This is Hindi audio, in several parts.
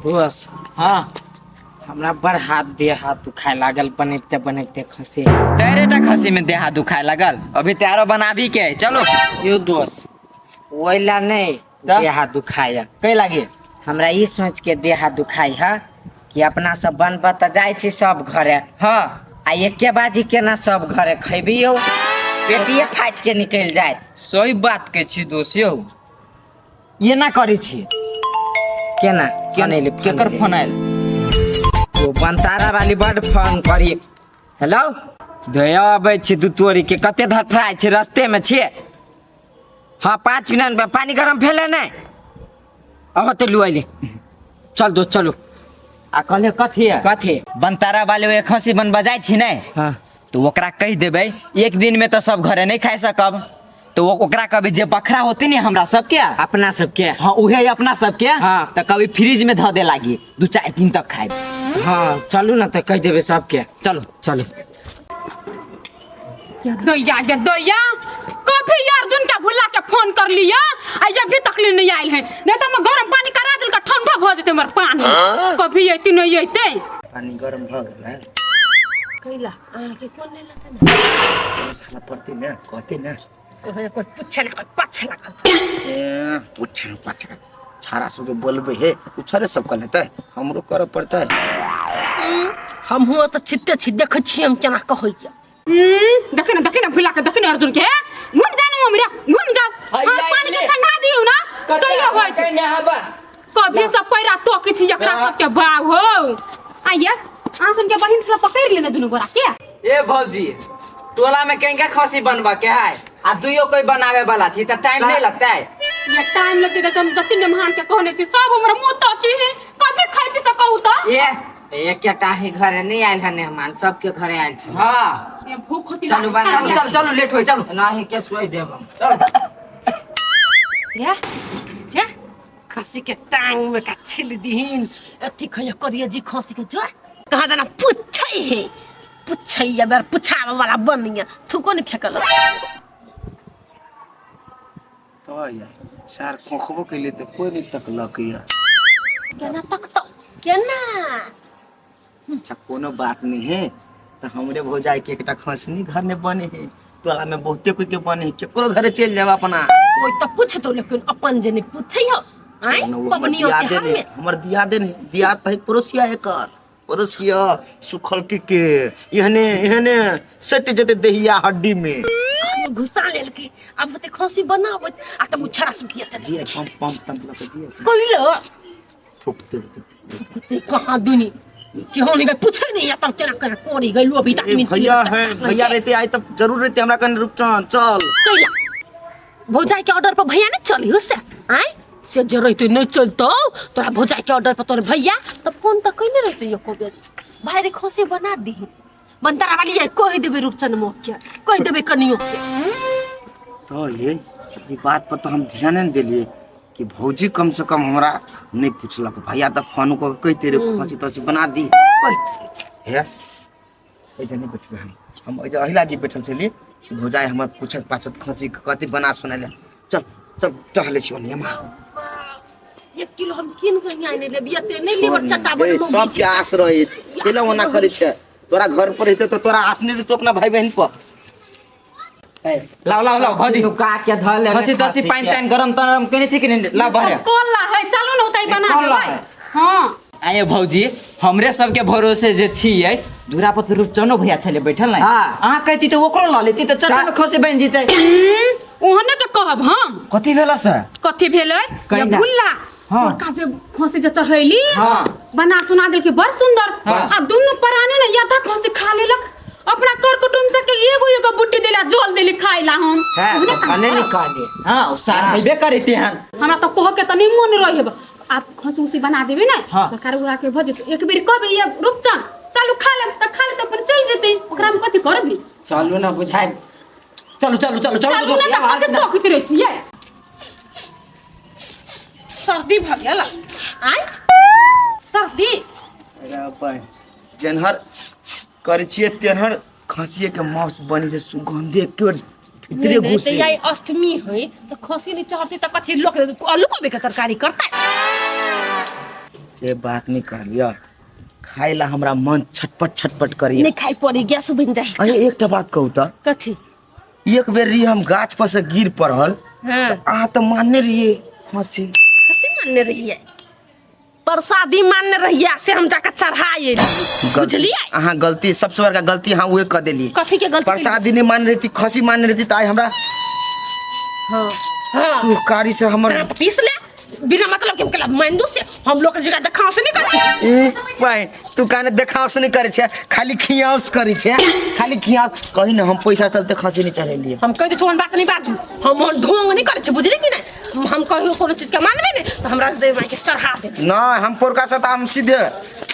दोस्त हाँ हमरा बड़ हाथ देह हाथ दुखाए लागल बनैते बनैते खसे। चारेटा खसी में देहा दुखाए लगल। अभी त्यारो बनाभी के चलो। यो दोस्त ओइला नहीं ता? देह हाथ दुखाए। कई लागे हमरा ई सोच के देह हाथ दुखाई है कि अपना सब बनब त जाय छी सब घरे। हाँ आ एके बाजी केना सब घरे खैबियो पेटिए फाट के निकल जाए। सही बात के छी दोस्त यौ। ये ना करी छी केना केकर फोन आयल। ओ बनतारा वाली बड़ फोन करी। हेलो दया अबै छी दू तोरी के कते धरफराय छै रास्ते में छिए। हाँ 5 मिनट में पानी गरम भेले नहीं अहो ते लुआइले चल दोस्त चलो। आ कहले कथी है कथी बनतारा वाले वे खसी बन बजाय छी नहीं हाँ तो ओकरा कह देबै एक दिन में तो सब घरे नहीं खा सकब तो ओकरा कभी जे बखरा होती नहीं हमरा सबके अपना सबके। हाँ उहे अपना सबके हाँ। तो कभी फ्रिज में धो दे लागी 2-4 दिन तक खाए। हाँ चलू ना तो कह देबे सबके। चलो चलो ये दैया कभी अर्जुन का भुला के फोन कर लिया आ अभी तक नहीं आयल है। नहीं तो मैं गरम पानी करा दिल का ठंडा हो जते हमर पानी। कभी अइते नहीं अइते पानी गरम भ गेल कैला आ से कोन ले लाता ना छाला पड़ते ना कहते ना कोई पूछे ना कोई पछ लगा ए पूछे पाछ छारा सो के बोलबे हे उछरे सब कर लेते हमरो कर पड़ता है। हम हुआ तो छित्ते छी देख छी हम केना कहइया। देखे ना भुला के देखे ना अर्जुन के घूम जानो मेरा घूम जाओ और पानी के ठंडा दियो ना तो ये होय नहाबा कभी सब पैरा तो किछ एकरा सब के बाग हो आइए आसन के बहिन से पकड़ लेने दुनु गोरा के। ए भौजी टोला में कहीं का खसी बनवा के है आ दुइयो कोई बनावे वाला छी त टाइम नहीं लगता है। ये टाइम लगते तो हम जतिन महान के कहने छी सब हमरा मुंह तक ही कभी खाइते से कहू त ये क्या टाही घरे नहीं आयल है मेहमान सबके घरे आयल छ। हाँ ये भूख होती चलो बना चलो लेट हो चलो नहीं के सोच देब ये जे खसी के टांग में का छिल दीन अथी खया करिया जी खसी के जो कहा जाना पूछै या बार पूछावे वाला बनिया थुको नहीं फेकल तो यार सार खोखबो के लिए तो कोई नहीं तकलक या केना तक तो केना अच्छा कोनो बात नहीं है तो हमरे भौजाई के एकटा खसनी घर में बने है टोला में बहुते कोई के बने है केकरो घरे चल जाब अपना ओइ त पूछ तो लेकिन अपन जे नहीं पूछै हो आय पबनियो के हाल में हमर दिया है पड़ोसिया एकर पड़ोसिया सुखल के एहने सट जते दहिया हड्डी में घुसा लेल के अब ते खसी बनावत आ त मुछरा सुकिया त जी पंप तंप लगे जी कोइलो ठोकते ते कहां दुनी कि होनी गई पूछे नहीं या तब केना कर कोरी गइलो अभी तक मिनट भैया रहते आई तब जरूर रहते हमरा कन रुपचान चल कैला भौजाई के ऑर्डर पर भैया नहीं चली हो से आय से जे रहते नहीं चलतो तोरा भौजाई के ऑर्डर पर तोर भैया तो फोन त कइने रहते यो को भाई रे खसी बना दी बनतारा वाली है कह देबे रूपचंद मोह के कह देबे कनियो के तो ये बात पर तो हम ध्यान नहीं देलिए कि भौजी कम से कम हमरा नहीं पूछलक भैया तो फोन को कहते रे खसी तसी बना दी कहते है ए जने बैठबे हम अहिला जी बैठल छलिए भौजाई हमर पूछत पाछत खसी कथि बना सुनाले चल चल टहले छी ओने मां 1 किलो हम किन के आने ले बियाते नहीं लेबर चटा बड़ मोगी सब के आस रहे केला ओना करे छै तोरा घर पर रहते तो तोरा आस नहीं तो अपना भाई बहन पर लाओ भौजी का के धले खसी तसी पानी टाइम गरम तरम केने छी कि नहीं ला बहरे कोला है चलो न उताई बना देबै हां आये भौजी हमरे सबके भरोसे जे छियै दूरा पर तो रूपचनो भैया छले बैठल नहीं अहाँ कहती तो ओकरो ल लेती तो चटा में खसे बन जीते ओहने के कहब हम कथि भेला से कथि भेलै ये भुल्ला हाँ। और काजे खसे जे चढ़ैली हाँ। बना सुना देल के बड़ सुंदर हाँ। आ दुनु पराने ने यथा खसे खा लेलक अपना कर कुटुम से के एगो बुट्टी देला जल देली खाइला हम है खाने निकाले हां उ सार हेबे करते हैं हमरा तो कह के तनी मन रहब आप खसी उसी बना देबे ना हाँ। सरकार उड़ा के भज एक बेर कहबे ये रुपचन चलू खा ले त अपन चल जेते ओकरा में कथि करबी चलू ना बुझाई चलो चलू ना त कथि तो कित रहे छी ये सर्दी भ गेल आय सर्दी जेनहर करे छिए तेनहर खसिए के मांस बनी से सुगंधे के भीतरे घुसे ये अष्टमी है तो खसी नहीं चढ़ती तो कथि लोग आलू को बेका तरकारी करता है से बात नहीं करिया खाए ला हमरा मन छटपट छटपट करिए। नहीं खाई पड़ी गैस बन जाए। अरे एक टा बात कहू त कथी? एक बेर रही हम गाछ पर से गिर पड़ल हाँ आ तो मानने रहिए खसी खसी मानने रही है, प्रसादी मानने रही है से हम जाकर चढ़ाए बुझलिए। अहाँ गलती सबसे बड़का गलती हाँ उहे कर देली। कथी के गलती? प्रसादी नहीं मान रही थी खसी मान रही थी तो आज हमरा हाँ हाँ सुकारी से हमर पीस ले बिना मतलब के मतलब मंदू से हम लोग के जगह देखा से नहीं करछी। ए भाई तू काने देखावस नहीं करे छे खाली खियावस करे छे खाली खियाव कहीं ना हम पैसा चलते खसी नहीं चढ़े लिए। हम कह दे छोन बात नहीं बाजू, हम ढोंग नहीं करे छे बुझली कि नहीं। हम कहियो कोनो चीज के मानबे नहीं तो हमरा से दे माई के चढ़ा दे ना हम पोरका से हम सीधे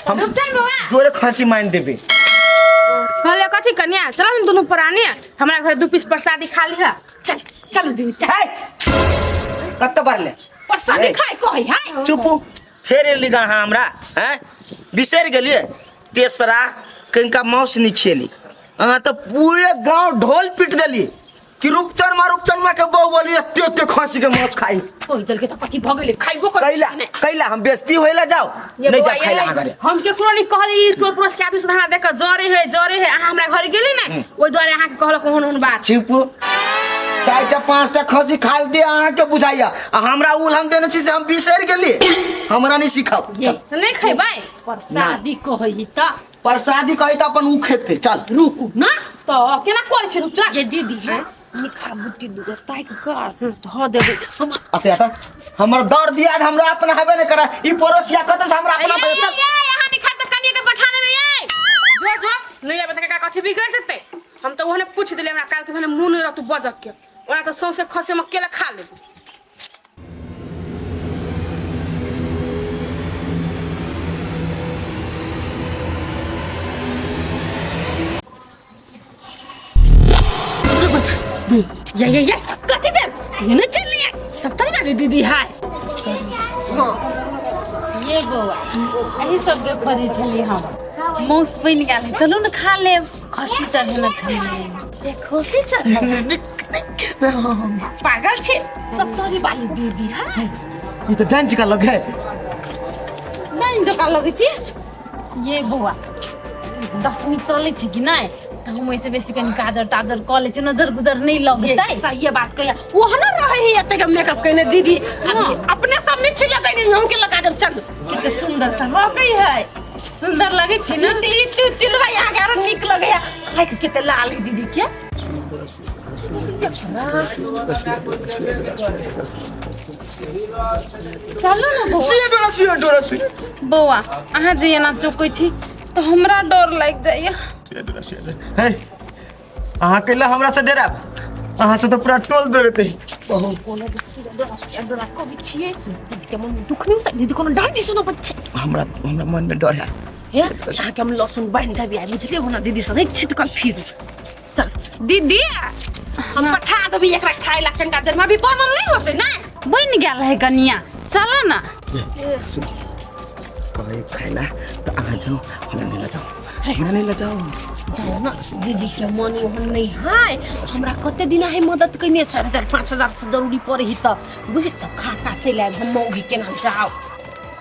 हम रुक जाए बाबा। जोरे खसी मान देबे। कहले कथी कन्या चलो हम दोनों पुराने हमरा घर 2 पीस प्रसादी खा लिहा। चल चलो दीदी चल कत्ते बार ले प्रसादी खाए कहि है। चुपू फेर लिगा हमरा हैं बिसर गेलिए। तेसरा कनका मौस नहीं खेली अहाँ तो पूरे गांव ढोल पीट देली कि रूपचन के बहु बोली एते खसी के मौस खाई। कोई दल के तो कथी भ गेले खाइबो कर कैला हम बेइज्जती होइला जाओ नहीं जा खाइला घरे। हम केकरो नहीं कहली टोल पुरस के आदमी से हमरा देख जरे है अहाँ हमरा घर गेली ना ओइ द्वारे अहाँ के कहल कोन बात। चुपू 4टा 5टा खसी खाल दे अहाँ के बुझाइया आ हमरा उलहन देने छी से हम बिसर गेली हमरा नहीं सिखाओ। नहीं खैबै प्रसादी कहि त प्रसादी कहि त अपन उ खेते चल रुकू ना तो केना कोल छै रुक जा। ये दीदी है निखा बुट्टी दुगो ताई कर ध देबे हम अते आता हमर दर्द दिया हमरा अपना हेबे नहीं करा ई पड़ोसिया कत से हमरा अपना ये चल यहाँ नहीं खाता कन्या के बैठा देबे ये जो नहीं आबे त का कथी बिगड़ जते। हम तो ओहने पूछ देले हमरा काल के भने मुंह नहीं रहतु बजक के ओना तो सौसे खसे में केला खा लेबे। ये कथी बेर ये न चल लिया सब तरी ना दीदी है। ये बौआ यही सब के खोजे छली हम मौस बन गेल चलू न खा ले खसी चढ़ेले छली खुशी चल पागल छे सब तरी वाली दीदी है। ये तो डांस का लग है नहीं जो का लगे छी ये बौआ 10वीं चले छै कि नहीं तो हम ऐसे बेसी कनी काजर ताजर क ले छै नजर गुजर नहीं लगतै। सही ये बात कहिया वो है ना रहे है एते का मेकअप कइने दीदी अपने सब नहीं छिले कइने हम के लगा दे चल कितने सुंदर सा लगे है। सुंदर लगे छी ना तिलवा यहाँ के आरो निक लगे है। आइ के कितने लाल है दीदी के चलो ना सुई बौआ अहाँ जे एना चौकै छी तो हमरा डर लाग जाइए। है अहाँ केला हमरा से डरा अहाँ से तो पूरा टोल दे देते बहुत कोनो डरा कभी छिए दीदी के मन दुख नहीं दीदी कोनो डर नहीं सुनो बच्चे हमरा मन में डर है। हे यहाँ के हम लहसुन बांध देबी आ बुझले हो ना दीदी से नहीं छिटकल फिर चल दीदी हम पठा देबी एकरा खाइ ला कनिटा देर में अभी बनल नहीं होते ना बन गेल है कनिया चलो ना कहे खाइला तो अहाँ जाओ हमरा नहीं ले जाओ जाओ ना दीदी के मन वहन नहीं है हमरा कते दिन है मदद कइने 4,000-5,000 से जरूरी पड़े ही त बुझे त खाटा चले आब हम मौगी केना जाओ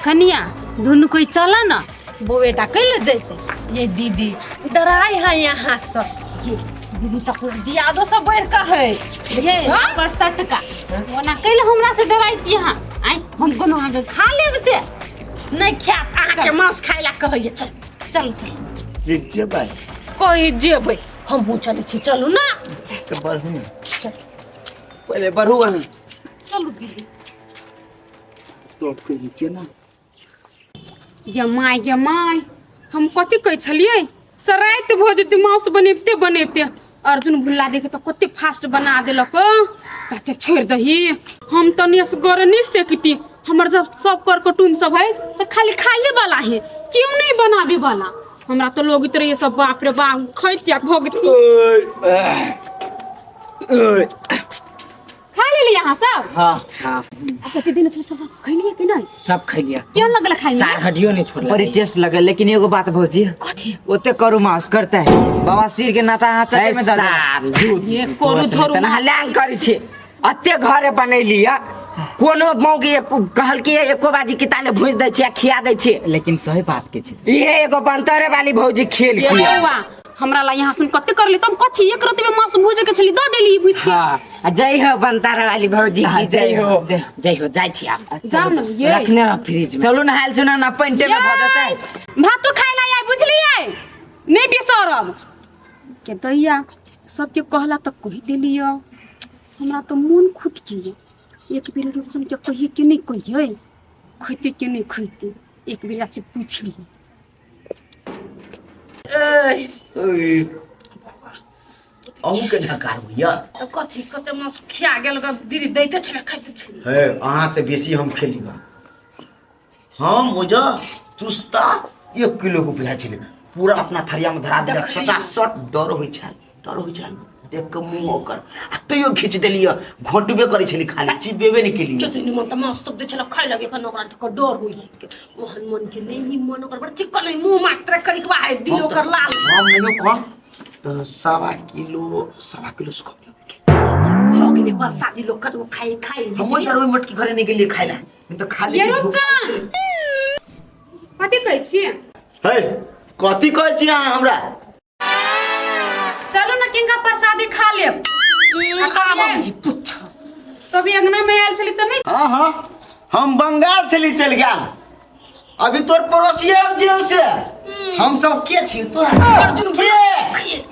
कनिया दुनू कोई चला ना वो बेटा कैले जैते। ये दीदी डराई है यहाँ से ये दीदी तक दिया दो सब बढ़ का है ये पर सटका ओना कैले हमरा से डराई छी यहाँ आई हम कोनो आगे खा लेब से नहीं खा आहा के मांस खाइ ला कहिए चल चल चल जे भाई कहि जेबै हम हो चले छी चलू ना तो बढ़ू चल पहले बढ़ू अहाँ चलू दीदी तो कहि के ना गे माय हम कथी कहै छलियै सराइत भ जेतै माउस बनेबते अर्जुन भुल्ला देखे तो कते फास्ट बना देलक कते छोड़ दही हम तनी असगर नहीं देखती हमर जब सब कर कुटुम सब है तो खाली खाइए वाला है क्यों नहीं बनावे वाला हमरा तो लोग इतरे ये सब बाप रे बाप खैतिया भोगती खा ले यहाँ सब। हाँ हाँ अच्छा के दिन सब खैलिए कि नहीं सब खैलिया क्यों लगल खाई में सार हड्डियों नहीं छोड़ बड़ी टेस्ट लगे लेकिन एगो बात भौजी कथी ओते करू मांस करता है बाबा सिर के नाता हाथ चटे में दर्द ये करू धरू तना हलांग करी छे अते घरे बनैलिया कोनो मौगी कहल कि एको बाजी की ताले भूज दै छियै खिया दै छियै लेकिन सही बात के छै ये एगो बंतरे वाली भौजी खेल ये किया बौआ हमरा ला यहाँ सुन कते कर ली तुम कथी एक रति में मांस भूजे के छली द देली भूज के हाँ जय हो बंतरे वाली भौजी हाँ, की जय हो जय। जय हो जाय छी आप जाओ ना ये रखने रह फ्रिज में चलू नहायल सुना ना पैंटे में भऽ जेतै भातो खाय ला आय बुझलियै नहीं बेसरब के दैया सबके कहला त कहि देलियो हमरा तो मन खुट किए एक बेर रूपसन के कहिए कि नहीं कहिए खइते कि नहीं खइते एक बेर से पूछ ली अहूँ के ढकार भैया तो कथी कते मांस खिया गेल ग दीदी दैते छले खाइते छले है अहाँ से बेसी हम खेली गा हम बुझा चुस्ता 1 किलो को पिला छले पूरा अपना थरिया में धरा दिलक सटा सट डर होइ छै देख के मुंह ओकर आ तैयो खींच देलिए घोटबे करै छली खाली चिबेबे नहीं केलिए जति निमन त मांस सब दे छले खाइ लगे कन ओकरा त डर होई के ओहन मन के नहीं निमन ओकर बड़ चिकन नहीं मुंह मात्र करी के बाहर दिल ओकर लाल हम नहीं कौन तो 1.25 किलो से कम हो गेले पर शादी लोग का तो खाई हम इधर ओइ मटकी घरे नहीं गेलिए खाइला नहीं तो खाली ये रुपचान कथी कहै छियै है कथी कहै छी अहाँ हमरा चलो ना किनका प्रसादी खा लेब तभी अंगना में आयल छली त नहीं हाँ हम बंगाल चली चल गया अभी तोर पड़ोसिया जे से हम सब के छी तो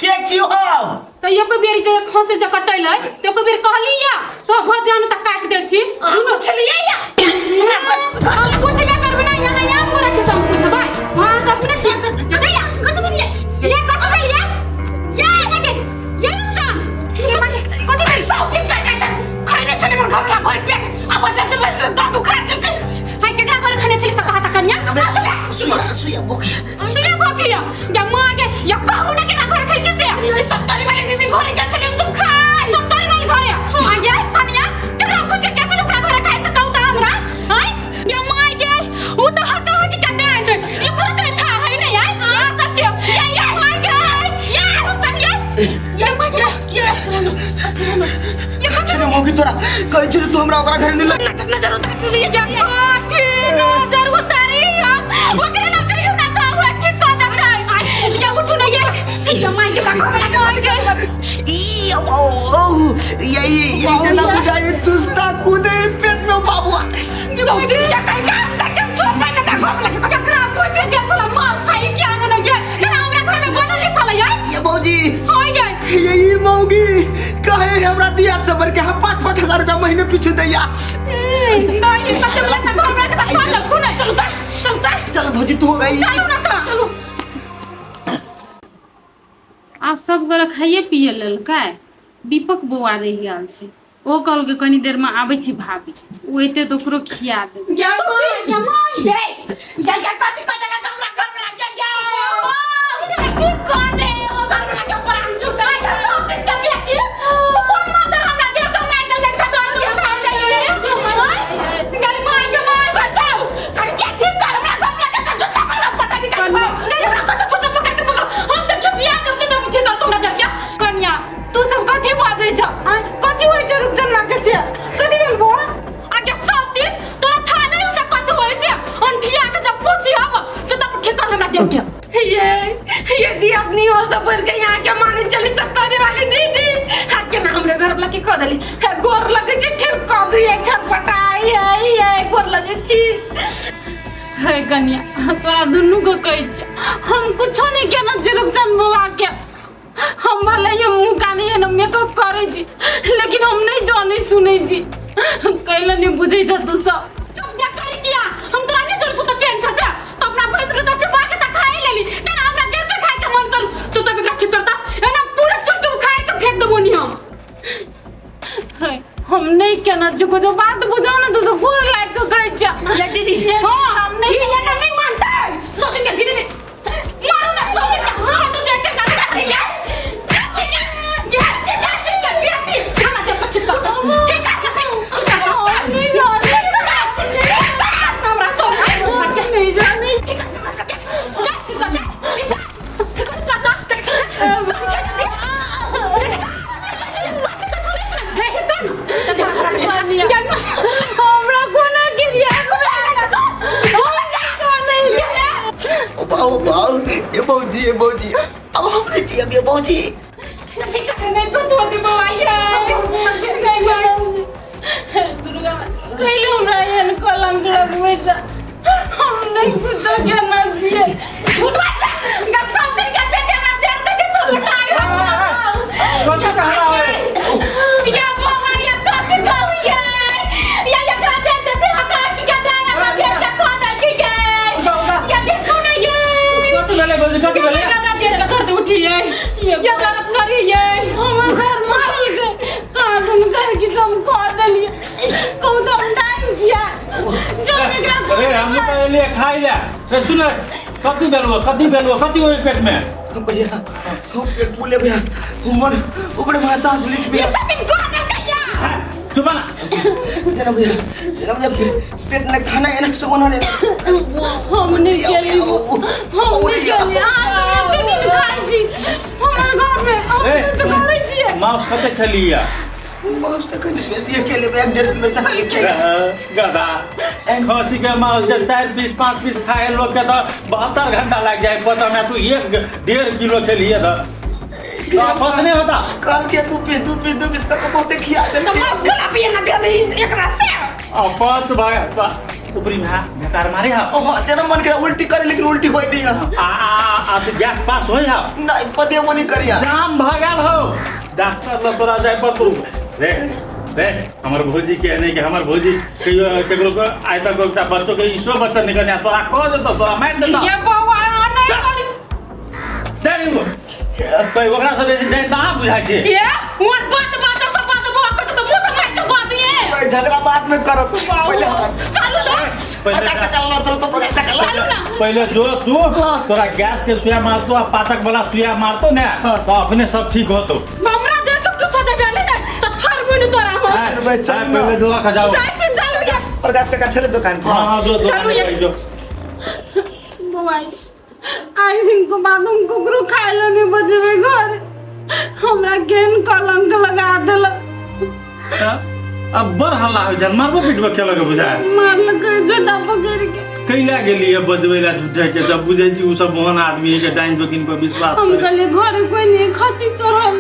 के छी हम तो यो को बेरी जे खसे जे कटैलै तो को बेर कहली या सब भजन त काट दे छी दुनो छलिए या हमरा बस हम पूछबे करबे ना यहाँ याद करे छी सब पूछबै हां त अपने छी दैया कथि बोलिए ये कथि बोलिए ये लगे ये रुपचान ये लगे कथि बोलिए सौ दिन का खाने छले मन घर का भर पेट अब जते बस दादू खा दे हाय केकरा घर खाने छली सकहा त कन्या सुया बोकिया सुया भकिया या मां के या कहू ना केकरा घर खाइ के से ये सब ताली वाले दीदी घरे के छले तुम खा सब तारी वाली घरे हां ये कन्या केकरा पूछे के छले ओकरा घर खाइ सकौ त हमरा हाय या मां के उ त हक हक के डांड ये घर तने था है नहीं यार हां सत्य या मां के या कन्या या मां के ये सुनो ये कथि छने मोगी तोरा कहै छी तू हमरा ओकरा घरे नहीं लग नजर उतार के लिए या कथि नजर उतारी ओकरा ना चाहिए ना तो हुआ ठीक कर देतै या उठू ना ये मां के मां के ई ओ ये जना बुझाए चुस्ता कूदे पेट में बाबू सौ दिन का का तक चुप ना ना घोप लगे चक्रा पूछे के चला मांस खाई के आंगन ना ये ना हमरा घर में बनल छले यार ये भौजी हां ये ये मौगी कहे हमरा दिया सबर के हम 5-5 हजार रुपया महीने पीछे दैया नहीं सत्य बोला था घर में से खा लगू ना चलो चल भौजी तू हो गई चलो ना का चलो आप सब गोरा खाइए पिए लेल काय दीपक बौआ रहि गेल छै ओ कहल के कनी देर में आबै छी भाभी ओ एते तो ओकरो खिया देबै या मां ये या कथि कटला हमरा घर में लग गया की करे ओ घर में लगे प्राण छूटा या सौ दिन का बेटी तू कौन मत हमरा दे तो मैं तो लेकर दौड़ लिया भाग ले गल मां बताओ अरे क्या ठीक कर हमरा घर में लगे छूटा हमरा पता नहीं कर ये हमरा पास छूटा पकड़ के बोलो हम तो खिसिया करते तो ठीक कर तुमरा क्या कन्या तू सब कथि बाजै छ कथि होय छै रुपचन लागे से कथि भेल बो आके सब दिन तोरा था नहीं उसे कथि होय से अंठिया के जब पूछी अब तो तब ठीक कर हमरा देख के ये दियात नहीं हो सबर के यहाँ के माने चली सकता रे वाली दीदी आके ना हमरे घर लगे खो देली गोर लगे छी ठीक कर दिए छटपटाई है गोर लगे छी है कन्या तोरा दुनू को कहै छै हम कुछो नहीं केना छै रुपचन बौआ के हम भले ये मुंह काने ये मेकअप करे छी लेकिन हम नहीं जाने सुने छी कैला नहीं बुझै छ तू सब चुप क्या करे किया हम तोरा नहीं चल सुत केन छ तो अपना भैंस रो त चबा के त खाए लेली तेना हमरा देख के खाए के मन कर चुप पे ठीक करता एना पूरा चुप खाए के फेंक देबो नी हम नहीं केना जो जो बात बुझाओ ना तो सब पूरा लाइक के कहै छ ये दीदी हां हम नहीं ये नहीं मानता सोच के दीदी मारो ना सोच के हां तो देख के कर रही है बाऊ ये भौजी अब हमरे जी अब ये भौजी नहीं कुछ होती बवाइया दुर्गा कइले हमरा एहन कलंक लगबै जा हम नहीं कुछ करना चाहिए झूठ बच्चा गप्पा दिन के बेटे में देर तक झूठ कथी कहला है या बवाइया कथी कहैया या काजे ते हका की के देना बेटे के कोदा की के या देखो ना ये कथी भेलै भौजी कथी भेलै हमरा देर में कर दे उठिए ये गलत करी ये हम घर मारल गए कहां तुम कह कि हम को दलिए कहू तो हम टाइम जिया जब एकरा अरे हम पहले खाई ले रे सुन कथी भेलौ कथी होई पेट में भैया हम पेट फूले भैया उमर ऊपर में सांस लीच ये भैया सब दिन को दल गया चुप ना जरा जब पेट में खाना है ना सब बना रे हमने चली हमने चली आज दिन खाई जी हमारे घर में हम तो करे छी मांस कते खलिया मांस तक बेसी अकेले में 1.5 किलो तक लेके गधा खसी के मांस जब 4 पीस 5 पीस खाए लोग के तो 72 घंटा लग जाए पता मैं तू 1.5 किलो खलिए तो फस नहीं होता कल के तू पीस का बहुते खिया दे मांस गला पिए ना बेले एकरा से अब पांच भाग ऊपरी में बेकार मारे हा ओह तेरा मन के उल्टी करे लेकिन उल्टी होई नहीं है आ तो गैस पास होई हा नहीं पदे वो नहीं करिया जाम भागल हो डॉक्टर ल तोरा जाय पर तू रे हमर भौजी के नहीं कि हमर भौजी कहियो केकरो को आइ तक एकटा बच्चो के ईसो बच्चा निकल जा तोरा कह दे तो तोरा मार दे ये बौआ नहीं करे दे वो कोई ओकरा से बेसी जाय ता बुझाय छै ये मत बात बौआ को तो मुंह से मार के बात ये भाई झगड़ा बाद में करो पहले चालू दो पहले जो तू तोरा गैस के सुइया मारतो आ पाचक वाला सुइया मारतो ना तो अपने सब ठीक होतो हमरा दे तो कुछ दे बेले ना तो छोड़ मुनी तोरा हम पहले जो खा जाओ चालू या प्रकाश का चले दुकान हां जो चलो ये। जो मोबाइल आई दिन को बाद हम कुकरू खाए लगे बजबे घर हमरा केन कलंक लगा देल अब बर हल्ला हो जन मारबो पिटबो के लगे बुझाय मार लगे जटा पकड़ के कैला गेलिए बजबैला झूठे के जब बुझै छी उ सब मोहन आदमी के डाइन बकिन पर विश्वास हम करे कहले घर कोई नहीं खसी चढ़ल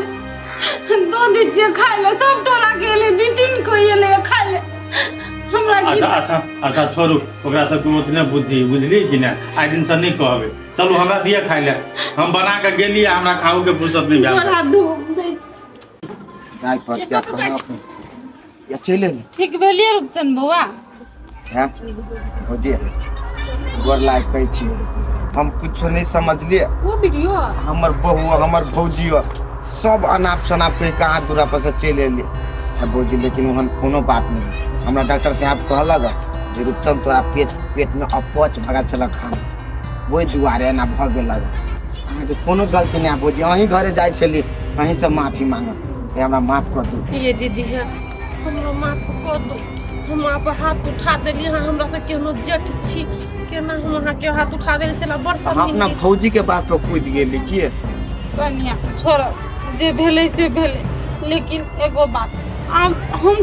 दो दीजिए खाए ले सब टोला गेले 2-3 को ये ले खाए ले हमरा की अच्छा छोड़ू ओकरा सब के उतने बुद्धि बुझली कि ना आइ दिन से नहीं कहबे चलू हमरा दिए खाए ले हम बना के गेली हमरा खाऊ के फुर्सत नहीं भेल बड़ा दो दे चाय पर क्या कहना या चले ठीक भेलिए रूपचंद बउआ हैं हो दिया गोर लाग कहै छी हम कुछ नहीं समझलिए वो वीडियो हमर बहू हमर भौजी सब अनाप शनाप पे कहाँ दूरा पर से चले एलिए भौजी लेकिन वहन कोनो बात नहीं हमरा डॉक्टर साहब कहलक जे रूपचंद तोरा पेट में अपच भगा चलक खाना वही दुआरे ना भ गेल अहाँके कोनो गलती नहीं भौजी अहीं घरे जाइ छली अहीं से माफी मांगब हमरा माफ कर दू ये दीदी है हमरा माफ कर दो हम आप हाथ उठा देली हां हमरा से केनो जेठ छी केना हम अहाँ के हाथ उठा देली से बड़ हम अपना शर्मिंदगी भौजी के बात पे कूद गेली किए कन्या छोड़ जे भेले से भेले लेकिन एगो बात हम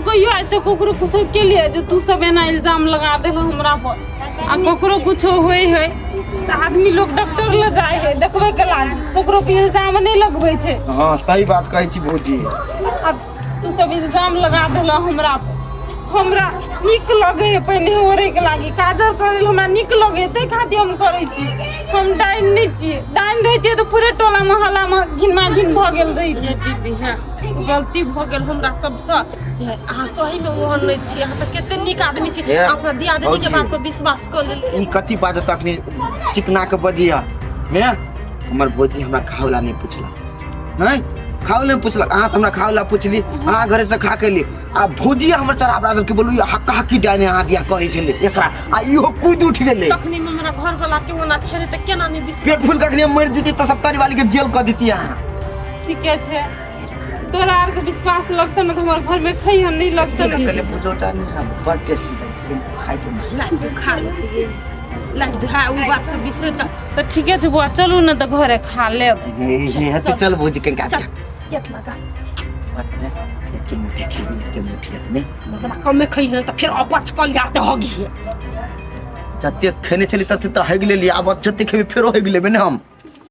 कहियो आइ तक ककरो कुछ के लिए जो तू सब एना इल्जाम लगा देल हमरा पर आ ककरो कुछ होय है त आदमी लोग डॉक्टर ले जाय है देखबे के लागी ककरो के इल्जाम नहीं लगबै छै हाँ सही बात कहै छी भौजी आ तू सब इल्जाम लगा देल हमरा पर हमरा निक लगे है पहले ओरे के लागी काजर करे हमरा निक लगे तै खातिर हम करै छी हम डाइन नहीं छी डाइन रहते तो पूरे टोला मोहल्ला में घिनमा घिन भ गेल रही दीदी है गलती भ गेल हमरा सबसे अहाँ सही में ओहन नहीं छी अहाँ त केते नीक आदमी छी अपना दियादनी के बात पर विश्वास कर लेली ई कथी बात तक नहीं चिकना के बजिया ने हमर भौजी हमरा खावला नहीं पूछला हैं खावला नहीं पूछला अहाँ त हमरा खावला पूछली अहाँ घरे से खा के ली आ भौजी हमर चरा ब्रादर के बोलू हक्का की डाने हाथ दिया कहै छले एकरा आ इहो कूद उठ गेले तखनी में हमरा घर वाला के ओना छले त केना नहीं विश्वास पेट फूल कखनी मर जती त सप्तारी वाली के जेल कर देती अहाँ ठीके छै तोरा आर के विश्वास लगता ना हमारे घर में खई हम नहीं लगता ना पहले बुझोटा नहीं बड़ टेस्टी है खाई के लाइक खा लेती लाइक हा उ बात से बिसर जा तो ठीके छै बुआ चलू ना तो घरे खा लेब ये चल भौजी के का चल केतना का के मुठे खेली के मुठे नहीं मतलब कम में खई है तो फिर अपच कल जाते होगी जते खेने चली तते तो हेग लेली आब जते खेबे फेरो हेग लेबे ने हम